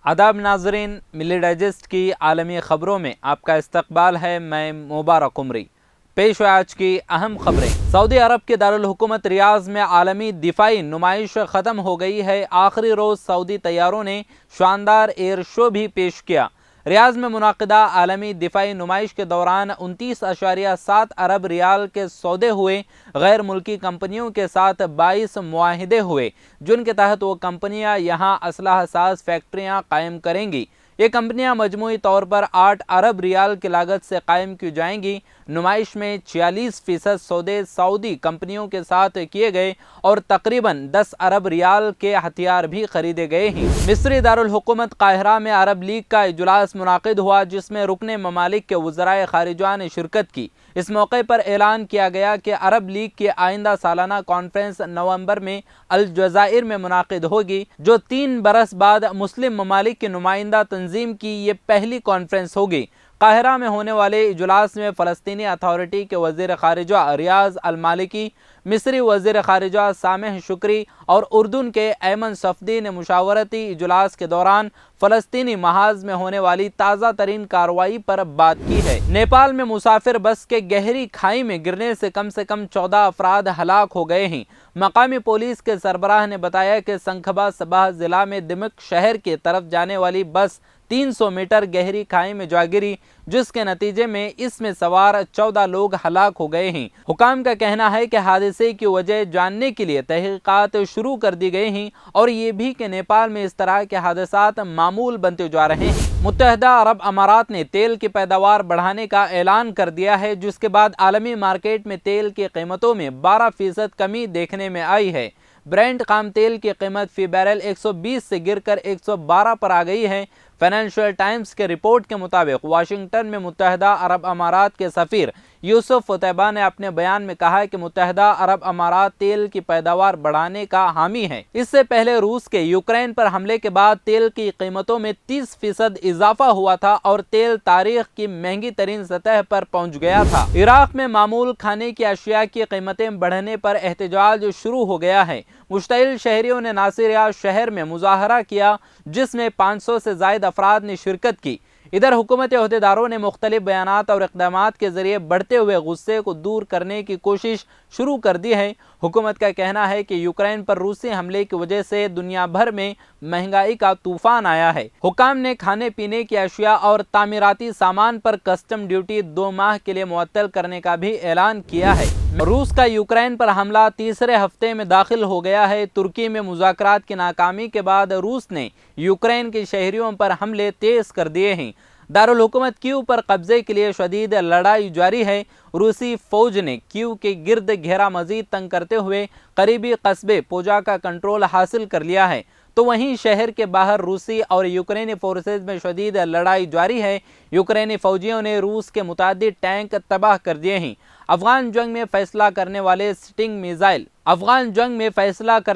आदाब नाजरीन, मिली डाइजेस्ट की आलमी ख़बरों में आपका इस्तकबाल है। मैं मुबारक उमरी। पेश है आज की अहम खबरें। सऊदी अरब के दारुल हुकूमत रियाज में आलमी दिफाई नुमाइश ख़त्म हो गई है। आखिरी रोज़ सऊदी तैयारों ने शानदार एयर शो भी पेश किया। रियाज में मुनाकिदा आलमी दिफाई नुमाइश के दौरान 29.7 अरब रियाल के सौदे हुए। गैर मुल्की कंपनियों के साथ 22 मुआहिदे हुए, जिनके तहत वो कंपनियां यहाँ असलहा साज फैक्ट्रियाँ कायम करेंगी। ये कंपनियां मजमूई तौर पर 8 अरब रियाल की लागत से कायम की जाएंगी। नुमाइश में 46% सौदे सऊदी कंपनियों के साथ किए गए और तकरीबन 10 अरब रियाल के हथियार भी खरीदे गए हैं। मिस्री दारुल हुकूमत काहिरा में अरब लीग का इजलास मुनाकिद हुआ, जिसमें रुकने ममालिक के वज़राए खारिजा ने शिरकत की। इस मौके पर ऐलान किया गया कि अरब लीग की आइंदा सालाना कॉन्फ्रेंस नवंबर में अलजज़ाइर में मुनाकिद होगी, जो 3 बरस बाद मुस्लिम ममालिक की नुमाइंदा तंजीम की ये पहली कॉन्फ्रेंस होगी। काहिरा में होने वाले इजलास में फ़लस्तीनी अथॉरिटी के वज़ीर ख़ारिजा रियाज़ अल मालिकी, मिस्री वज़ीर ख़ारिजा सामेह शुक्री और उर्दून के ऐमन सफ़दी ने मुशावरती इजलास के दौरान फ़लस्तीनी महाज में होने वाली ताज़ा तरीन कार्रवाई पर बात की है। नेपाल में मुसाफिर बस के गहरी खाई में गिरने से कम 14 अफराद हलाक हो गए हैं। मकामी पुलिस के सरबराह ने बताया कि संखबा सबाह ज़िला में दिमक शहर की तरफ जाने वाली बस 300 मीटर गहरी खाई में जा गिरी, जिसके नतीजे में इसमें सवार 14 लोग हलाक हो गए हैं। हुकाम का कहना है कि हादसे की वजह जानने के लिए तहकीकात शुरू कर दी गई हैं और ये भी कि नेपाल में इस तरह के हादसात मामूल बनते जा रहे हैं। मुत्तहदा अरब अमारात ने तेल की पैदावार बढ़ाने का ऐलान कर दिया है, जिसके बाद आलमी मार्केट में तेल की कीमतों में 12% कमी देखने में आई है। ब्रेंट खाम तेल की कीमत फी बैरल 120 से गिरकर 112 पर आ गई है। फाइनेंशियल टाइम्स के रिपोर्ट के मुताबिक वाशिंगटन में मुत्तहदा अरब अमारात के सफ़ीर यूसुफ फुतैबा ने अपने बयान में कहा कि मुत्तहदा अरब अमारात तेल की पैदावार बढ़ाने का हामी है। इससे पहले रूस के यूक्रेन पर हमले के बाद तेल की कीमतों में 30% इजाफा हुआ था और तेल तारीख की महंगी तरीन सतह पर पहुंच गया था। इराक में मामूल खाने की अशिया की कीमतें बढ़ने पर एहतजाज शुरू हो गया है। मुश्तइल शहरियों ने नासिरिया शहर में मुजाहरा किया, जिसमें 500 से ज़ायद अफराद ने शिरकत की। इधर हुकूमती अहदेदारों ने मुख्तलिफ बयानात और इक़दामात के ज़रिए बढ़ते हुए गुस्से को दूर करने की कोशिश शुरू कर दी है। हुकूमत का कहना है कि यूक्रेन पर रूसी हमले की वजह से दुनिया भर में महंगाई का तूफान आया है। हुकाम ने खाने पीने की अशिया और तामीराती सामान पर कस्टम ड्यूटी 2 माह के लिए मुअत्तल करने का भी ऐलान किया है। रूस का यूक्रेन पर हमला तीसरे हफ्ते में दाखिल हो गया है। तुर्की में मुज़ाकरात की नाकामी के बाद रूस ने यूक्रेन के शहरियों पर हमले तेज कर दिए हैं। दारुल हुकूमत कीव पर कब्जे के लिए शदीद लड़ाई जारी है। रूसी फौज ने कीव के गिर्द घेरा मजीद तंग करते हुए करीबी कस्बे पोजा का कंट्रोल हासिल कर लिया है, तो वहीं शहर के बाहर रूसी और यूक्रेनी फोर्सेज में शदीद लड़ाई जारी है। यूक्रेनी फौजियों ने रूस के मुतादिद टैंक तबाह कर दिए हैं। अफगान जंग में फैसला करने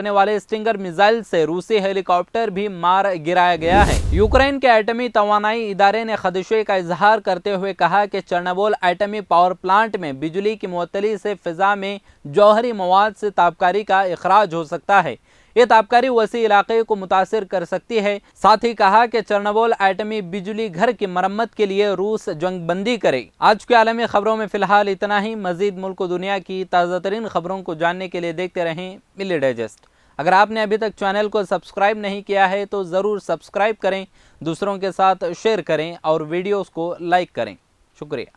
वाले स्टिंगर मिसाइल से रूसी हेलीकॉप्टर भी मार गिराया गया है। यूक्रेन के एटमी तवानाई इदारे ने खदशे का इजहार करते हुए कहा कि चर्नोबिल एटमी पावर प्लांट में बिजली की मुअत्तली से फिजा में जौहरी मवाद से ताबकारी का इखराज हो सकता है। ये ताबकारी वसी इलाके को मुतासिर कर सकती है। साथ ही कहा कि चर्नोबिल एटमी बिजली घर की मरम्मत के लिए रूस जंग बंदी करे। आज की आलमी खबरों में फिलहाल इतना ही। मजीद मुल्क और दुनिया की ताज़ा तरीन खबरों को जानने के लिए देखते रहें मिली डाइजेस्ट। अगर आपने अभी तक चैनल को सब्सक्राइब नहीं किया है तो ज़रूर सब्सक्राइब करें, दूसरों के साथ शेयर करें और वीडियोज़ को लाइक करें। शुक्रिया।